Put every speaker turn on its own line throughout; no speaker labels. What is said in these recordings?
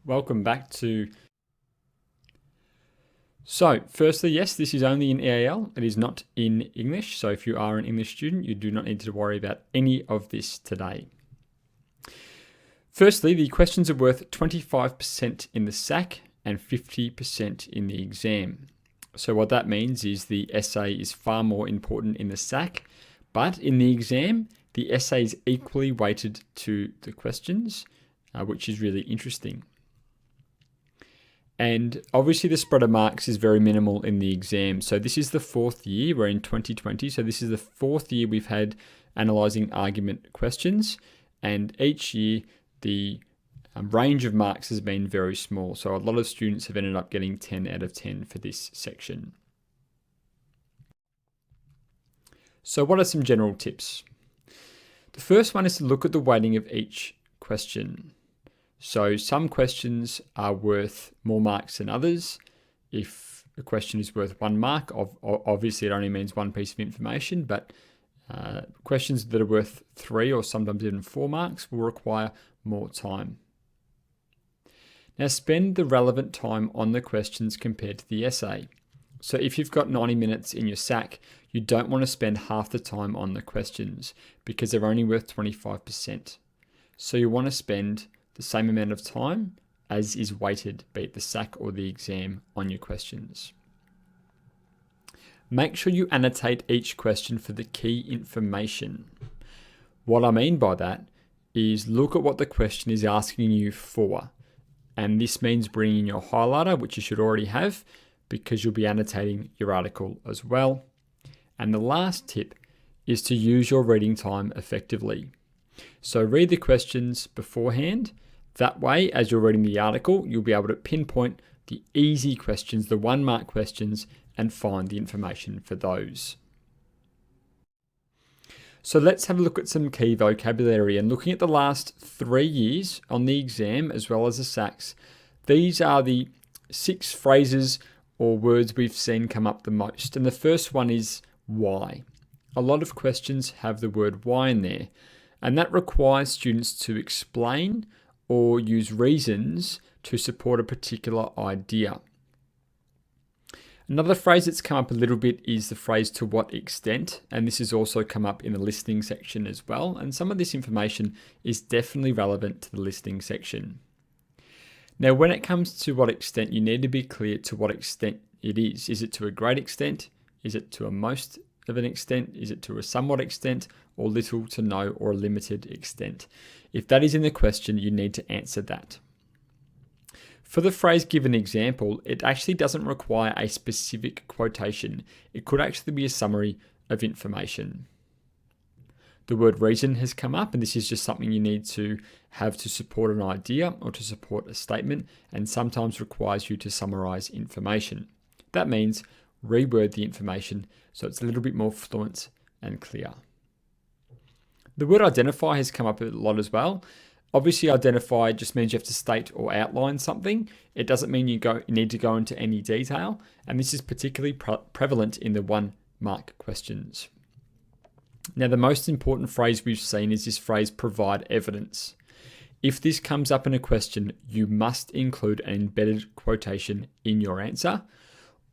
Welcome back to... So, firstly, yes, this is only in EAL. It is not in English. So if you are an English student, you do not need to worry about any of this today. Firstly, the questions are worth 25% in the SAC and 50% in the exam. So what that means is the essay is far more important in the SAC, but in the exam, the essay is equally weighted to the questions, which is really interesting. And obviously the spread of marks is very minimal in the exam. So this is the fourth year, we're in 2020. So this is the fourth year we've had analysing argument questions. And each year the range of marks has been very small. So a lot of students have ended up getting 10 out of 10 for this section. So what are some general tips? The first one is to look at the weighting of each question. So some questions are worth more marks than others. If a question is worth 1 mark, obviously it only means one piece of information, but questions that are worth 3 or sometimes even 4 marks will require more time. Now spend the relevant time on the questions compared to the essay. So if you've got 90 minutes in your SAC, you don't want to spend half the time on the questions because they're only worth 25%. So you want to spend the same amount of time as is weighted, be it the SAC or the exam, on your questions. Make sure you annotate each question for the key information. What I mean by that is look at what the question is asking you for. And this means bringing your highlighter, which you should already have, because you'll be annotating your article as well. And the last tip is to use your reading time effectively. So read the questions beforehand. That way, as you're reading the article, you'll be able to pinpoint the easy questions, the 1 mark questions, and find the information for those. So let's have a look at some key vocabulary. And looking at the last 3 years on the exam as well as the SACs, these are the 6 phrases or words we've seen come up the most. And the first one is why. A lot of questions have the word why in there, and that requires students to explain or use reasons to support a particular idea. Another phrase that's come up a little bit is the phrase to what extent, and this has also come up in the listening section as well, and some of this information is definitely relevant to the listening section. Now, when it comes to what extent, you need to be clear to what extent it is. Is it to a great extent? Is it to a most of an extent? Is it to a somewhat extent, or little to no or a limited extent? If that is in the question, you need to answer that. For the phrase give an example, it actually doesn't require a specific quotation. It could actually be a summary of information. The word reason has come up, and this is just something you need to have to support an idea or to support a statement, and sometimes requires you to summarize information. That means reword the information so it's a little bit more fluent and clear. The word identify has come up a lot as well. Obviously, identify just means you have to state or outline something. It doesn't mean you need to go into any detail, and this is particularly prevalent in the 1 mark questions. Now, the most important phrase we've seen is this phrase, provide evidence. If this comes up in a question, you must include an embedded quotation in your answer.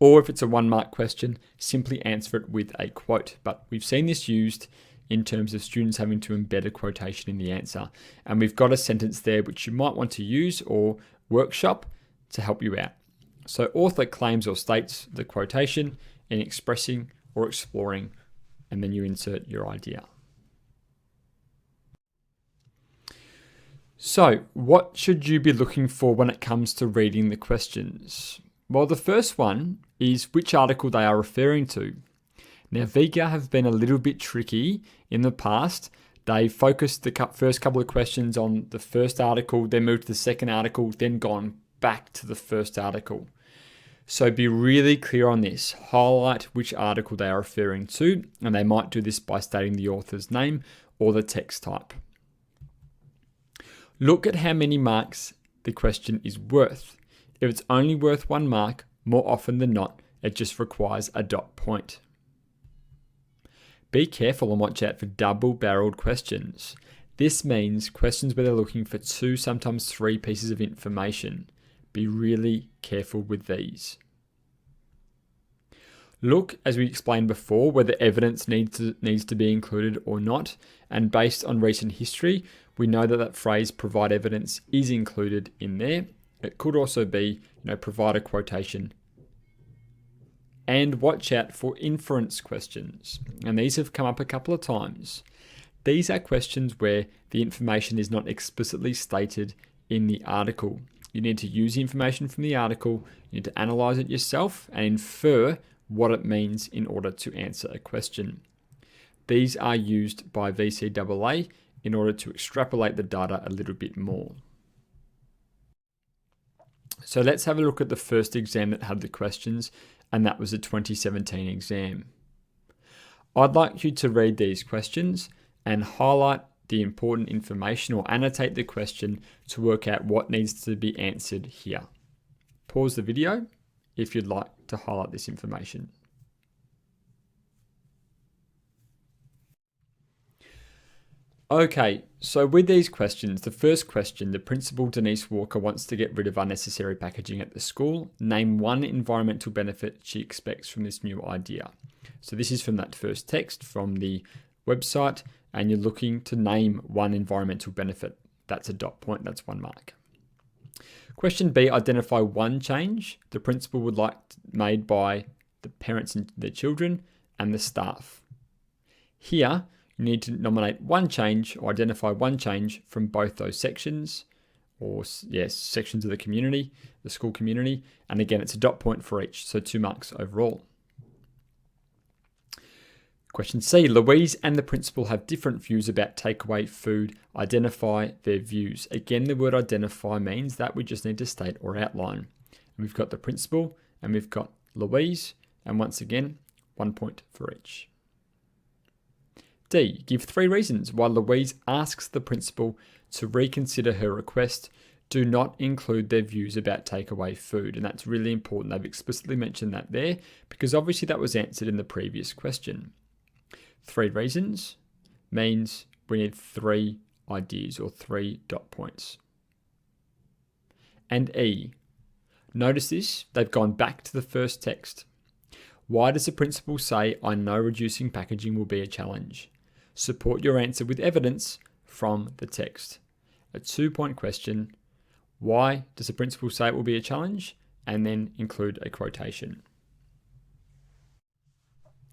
Or if it's a 1 mark question, simply answer it with a quote. But we've seen this used in terms of students having to embed a quotation in the answer. And we've got a sentence there which you might want to use or workshop to help you out. So author claims or states the quotation in expressing or exploring, and then you insert your idea. So what should you be looking for when it comes to reading the questions? Well, the first one is which article they are referring to. Now, VCEAL have been a little bit tricky in the past. They focused the first couple of questions on the first article, then moved to the second article, then gone back to the first article. So be really clear on this. Highlight which article they are referring to, and they might do this by stating the author's name or the text type. Look at how many marks the question is worth. If it's only worth 1 mark, more often than not, it just requires a dot point. Be careful and watch out for double-barreled questions. This means questions where they're looking for 2, sometimes 3 pieces of information. Be really careful with these. Look, as we explained before, whether evidence needs to be included or not. And based on recent history, we know that that phrase provide evidence is included in there. It could also be, provide a quotation. And watch out for inference questions. And these have come up a couple of times. These are questions where the information is not explicitly stated in the article. You need to use the information from the article, you need to analyze it yourself and infer what it means in order to answer a question. These are used by VCE EAL in order to extrapolate the data a little bit more. So let's have a look at the first exam that had the questions, and that was the 2017 exam. I'd like you to read these questions and highlight the important information or annotate the question to work out what needs to be answered here. Pause the video if you'd like to highlight this information. Okay, so with these questions, the first question, the principal Denise Walker wants to get rid of unnecessary packaging at the school. Name one environmental benefit she expects from this new idea. So this is from that first text from the website, and you're looking to name one environmental benefit. That's a dot point, that's 1 mark. Question B, identify one change the principal would like made by the parents and their children and the staff. Here, you need to nominate one change or identify one change from both those sections, or sections of the community, the school community. And again, it's a dot point for each, so 2 marks overall. Question C, Louise and the principal have different views about takeaway food. Identify their views. Again, the word identify means that we just need to state or outline. And we've got the principal and we've got Louise, and once again, 1 point for each. D, give 3 reasons why Louise asks the principal to reconsider her request. Do not include their views about takeaway food. And that's really important. They've explicitly mentioned that there because obviously that was answered in the previous question. 3 reasons means we need 3 ideas or 3 dot points. And E, notice this, they've gone back to the first text. Why does the principal say, I know reducing packaging will be a challenge? Support your answer with evidence from the text. A 2-point question. Why does the principal say it will be a challenge? And then include a quotation.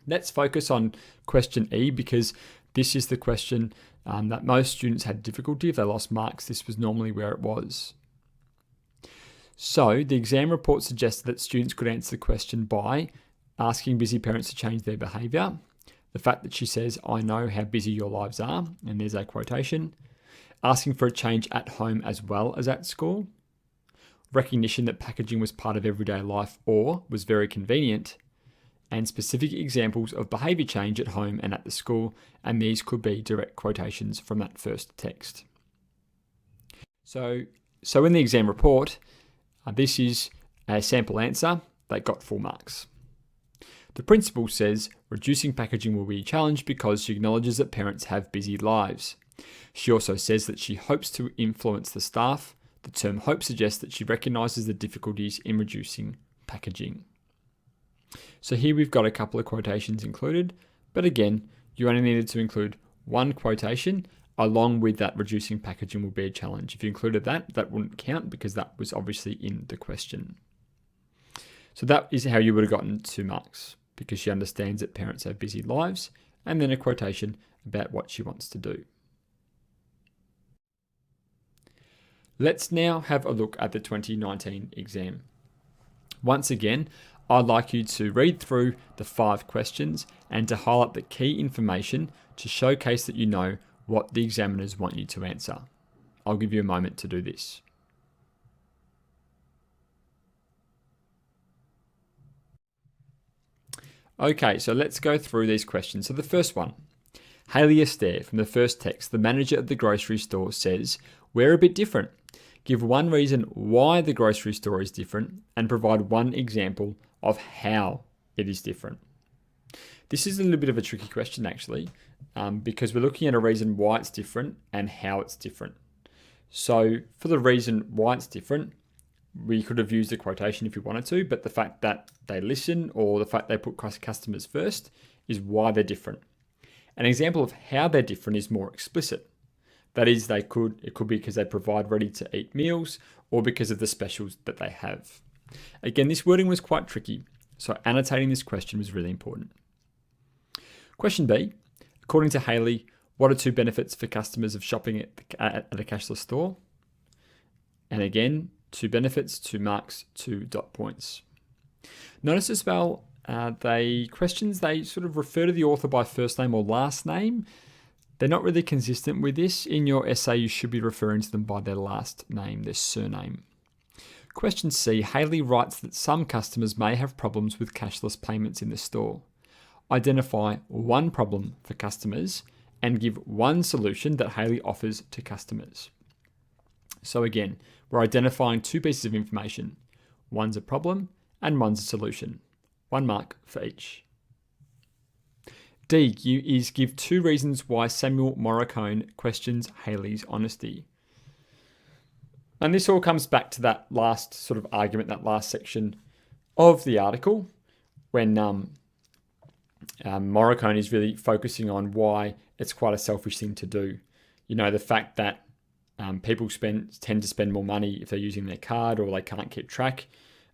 Let's focus on question E because this is the question that most students had difficulty. If they lost marks, this was normally where it was. So the exam report suggested that students could answer the question by asking busy parents to change their behaviour. The fact that she says, I know how busy your lives are, and there's a quotation. Asking for a change at home as well as at school. Recognition that packaging was part of everyday life or was very convenient. And specific examples of behaviour change at home and at the school, and these could be direct quotations from that first text. So in the exam report, this is a sample answer that got 4 marks. The principal says reducing packaging will be a challenge because she acknowledges that parents have busy lives. She also says that she hopes to influence the staff. The term hope suggests that she recognises the difficulties in reducing packaging. So here we've got a couple of quotations included, but again, you only needed to include 1 quotation along with that reducing packaging will be a challenge. If you included that, that wouldn't count because that was obviously in the question. So that is how you would have gotten 2 marks because she understands that parents have busy lives, and then a quotation about what she wants to do. Let's now have a look at the 2019 exam. Once again, I'd like you to read through the 5 questions and to highlight the key information to showcase that you know what the examiners want you to answer. I'll give you a moment to do this. Okay, so let's go through these questions. So the first one, Haley Astaire from the first text, the manager of the grocery store says, we're a bit different. Give 1 reason why the grocery store is different and provide 1 example of how it is different. This is a little bit of a tricky question actually, because we're looking at a reason why it's different and how it's different. So for the reason why it's different, we could have used a quotation if we wanted to, but the fact that they listen or the fact they put customers first is why they're different. An example of how they're different is more explicit. That is, it could be because they provide ready-to-eat meals or because of the specials that they have. Again, this wording was quite tricky, so annotating this question was really important. Question B, according to Haley, what are 2 benefits for customers of shopping at a cashless store? And again, 2 benefits, 2 marks, 2 dot points. Notice as well, they sort of refer to the author by first name or last name. They're not really consistent with this. In your essay, you should be referring to them by their last name, their surname. Question C, Haley writes that some customers may have problems with cashless payments in the store. Identify 1 problem for customers and give 1 solution that Haley offers to customers. So again, we're identifying 2 pieces of information. One's a problem and one's a solution. 1 mark for each. D is give 2 reasons why Samuel Morricone questions Haley's honesty. And this all comes back to that last sort of argument, that last section of the article, when Morricone is really focusing on why it's quite a selfish thing to do. You know, the fact that people tend to spend more money if they're using their card, or they can't keep track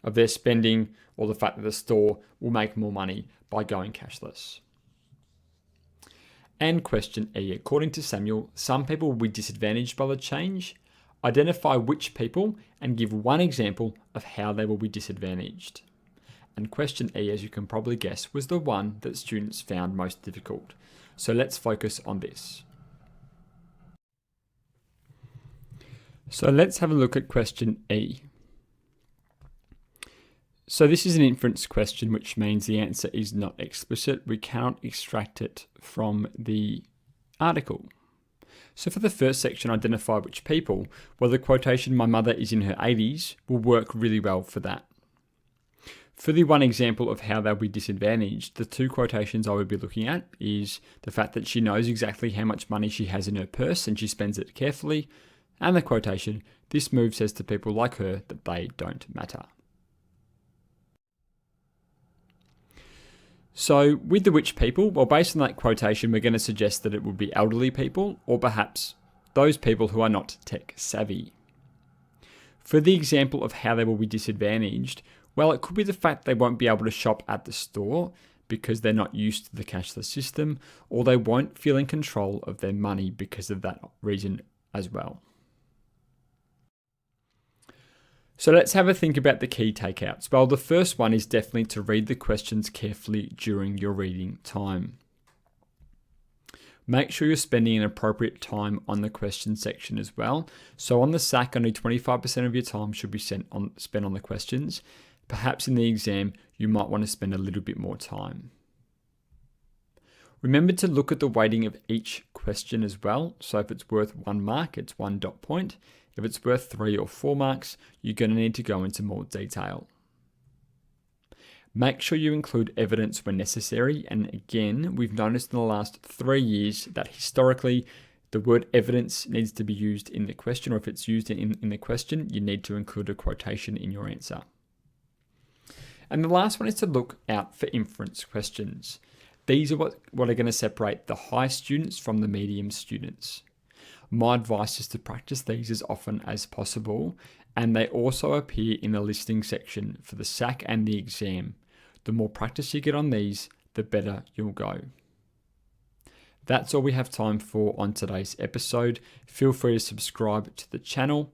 of their spending, or the fact that the store will make more money by going cashless. And question E, according to Samuel, some people will be disadvantaged by the change. Identify which people and give 1 example of how they will be disadvantaged. And question E, as you can probably guess, was the one that students found most difficult. So let's focus on this. So let's have a look at question E. So this is an inference question, which means the answer is not explicit. We cannot extract it from the article. So for the first section, identify which people, well, the quotation, my mother is in her 80s, will work really well for that. For the 1 example of how they'll be disadvantaged, the 2 quotations I would be looking at is the fact that she knows exactly how much money she has in her purse and she spends it carefully, and the quotation, this move says to people like her that they don't matter. So with the which people, well, based on that quotation, we're going to suggest that it would be elderly people, or perhaps those people who are not tech savvy. For the example of how they will be disadvantaged, well, it could be the fact they won't be able to shop at the store because they're not used to the cashless system, or they won't feel in control of their money because of that reason as well. So let's have a think about the key takeouts. Well, the first one is definitely to read the questions carefully during your reading time. Make sure you're spending an appropriate time on the question section as well. So on the SAC, only 25% of your time should be spent on the questions. Perhaps in the exam, you might want to spend a little bit more time. Remember to look at the weighting of each question as well. So if it's worth 1 mark, it's 1 dot point. If it's worth 3 or 4 marks, you're going to need to go into more detail. Make sure you include evidence when necessary. And again, we've noticed in the last 3 years that historically the word evidence needs to be used in the question, or if it's used in the question, you need to include a quotation in your answer. And the last one is to look out for inference questions. These are what are going to separate the high students from the medium students. My advice is to practice these as often as possible, and they also appear in the listening section for the SAC and the exam. The more practice you get on these, the better you'll go. That's all we have time for on today's episode. Feel free to subscribe to the channel,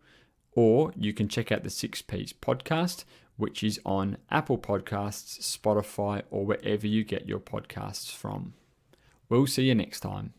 or you can check out the 6Ps podcast, which is on Apple Podcasts, Spotify, or wherever you get your podcasts from. We'll see you next time.